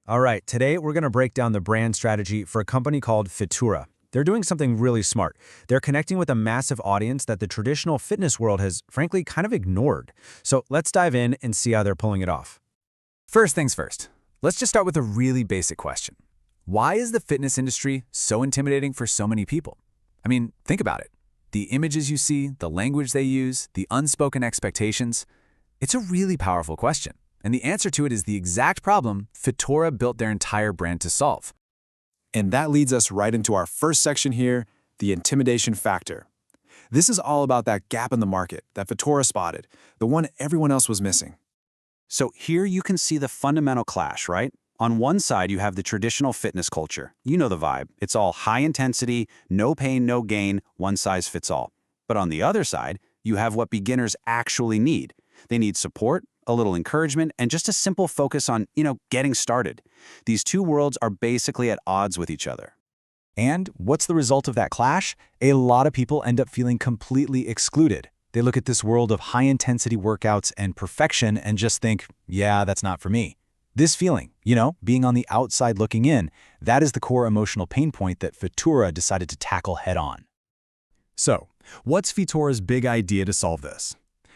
All right, today we're going to break down the brand strategy for a company called Fitoura. They're doing something really smart. They're connecting with a massive audience that the traditional fitness world has, frankly, kind of ignored. So let's dive in and see how they're pulling it off. First things first, let's just start with a really basic question. Why is the fitness industry so intimidating for so many people? I mean, think about it. The images you see, the language they use, the unspoken expectations. It's a really powerful question. And the answer to it is the exact problem Fitoura built their entire brand to solve. And that leads us right into our first section here, the intimidation factor. This is all about that gap in the market that Fitoura spotted, the one everyone else was missing. So here you can see the fundamental clash, right? On one side, you have the traditional fitness culture. You know the vibe. It's all high intensity, no pain, no gain, one size fits all. But on the other side, you have what beginners actually need. They need support, a little encouragement, and just a simple focus on, getting started. These two worlds are basically at odds with each other. And what's the result of that clash? A lot of people end up feeling completely excluded. They look at this world of high-intensity workouts and perfection and just think, yeah, that's not for me. This feeling, being on the outside looking in, that is the core emotional pain point that Fitoura decided to tackle head-on. So, what's Fitoura's big idea to solve this?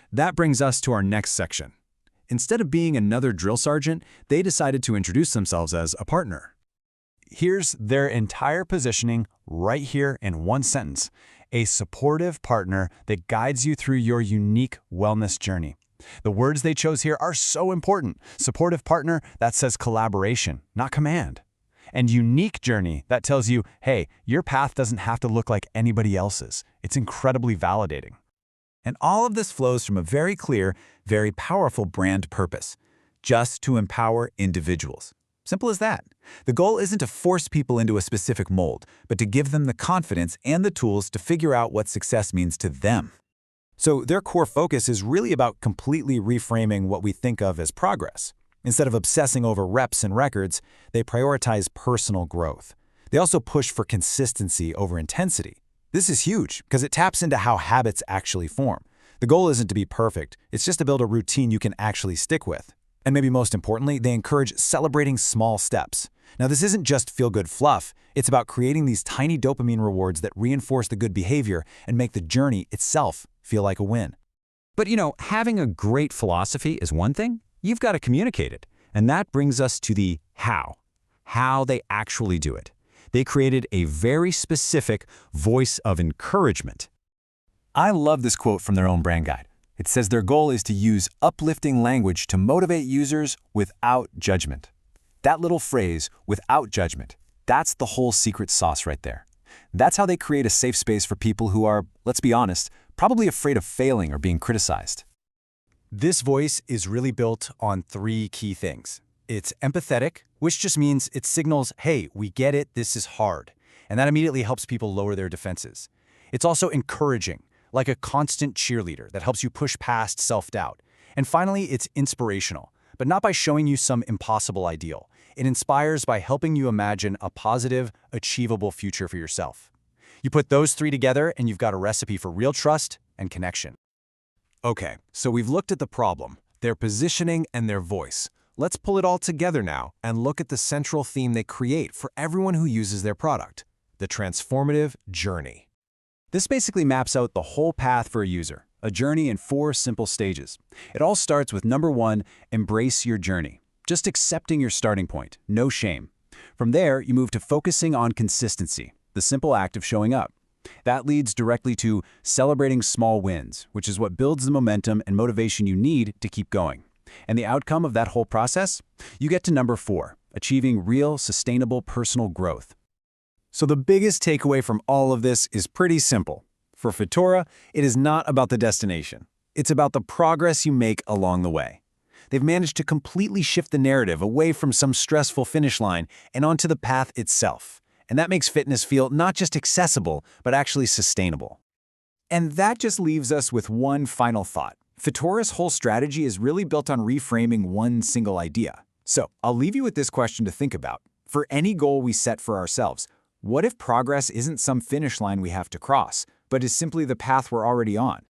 That brings us to our next section. Instead of being another drill sergeant, they decided to introduce themselves as a partner. Here's their entire positioning right here in one sentence: a supportive partner that guides you through your unique wellness journey. The words they chose here are so important. Supportive partner, that says collaboration, not command. And unique journey, that tells you, hey, your path doesn't have to look like anybody else's. It's incredibly validating. And all of this flows from a very clear, very powerful brand purpose, just to empower individuals. Simple as that. The goal isn't to force people into a specific mold, but to give them the confidence and the tools to figure out what success means to them. So their core focus is really about completely reframing what we think of as progress. Instead of obsessing over reps and records, they prioritize personal growth. They also push for consistency over intensity. This is huge because it taps into how habits actually form. The goal isn't to be perfect, it's just to build a routine you can actually stick with. And maybe most importantly, they encourage celebrating small steps. Now, this isn't just feel-good fluff, it's about creating these tiny dopamine rewards that reinforce the good behavior and make the journey itself feel like a win. But having a great philosophy is one thing. You've got to communicate it. And that brings us to the how they actually do it. They created a very specific voice of encouragement. I love this quote from their own brand guide. It says their goal is to use uplifting language to motivate users without judgment. That little phrase, without judgment, that's the whole secret sauce right there. That's how they create a safe space for people who are, let's be honest, probably afraid of failing or being criticized. This voice is really built on three key things. It's empathetic, which just means it signals, hey, we get it, this is hard. And that immediately helps people lower their defenses. It's also encouraging, like a constant cheerleader that helps you push past self-doubt. And finally, it's inspirational, but not by showing you some impossible ideal. It inspires by helping you imagine a positive, achievable future for yourself. You put those three together and you've got a recipe for real trust and connection. Okay, so we've looked at the problem, their positioning, and their voice. Let's pull it all together now and look at the central theme they create for everyone who uses their product: the transformative journey. This basically maps out the whole path for a user, a journey in 4 simple stages. It all starts with number 1, embrace your journey. Just accepting your starting point, no shame. From there, you move to focusing on consistency, the simple act of showing up. That leads directly to celebrating small wins, which is what builds the momentum and motivation you need to keep going. And the outcome of that whole process? You get to number 4, achieving real, sustainable personal growth. So the biggest takeaway from all of this is pretty simple. For Fitoura, it is not about the destination. It's about the progress you make along the way. They've managed to completely shift the narrative away from some stressful finish line and onto the path itself. And that makes fitness feel not just accessible, but actually sustainable. And that just leaves us with one final thought. Fitoura's whole strategy is really built on reframing one single idea. So I'll leave you with this question to think about. For any goal we set for ourselves, what if progress isn't some finish line we have to cross, but is simply the path we're already on?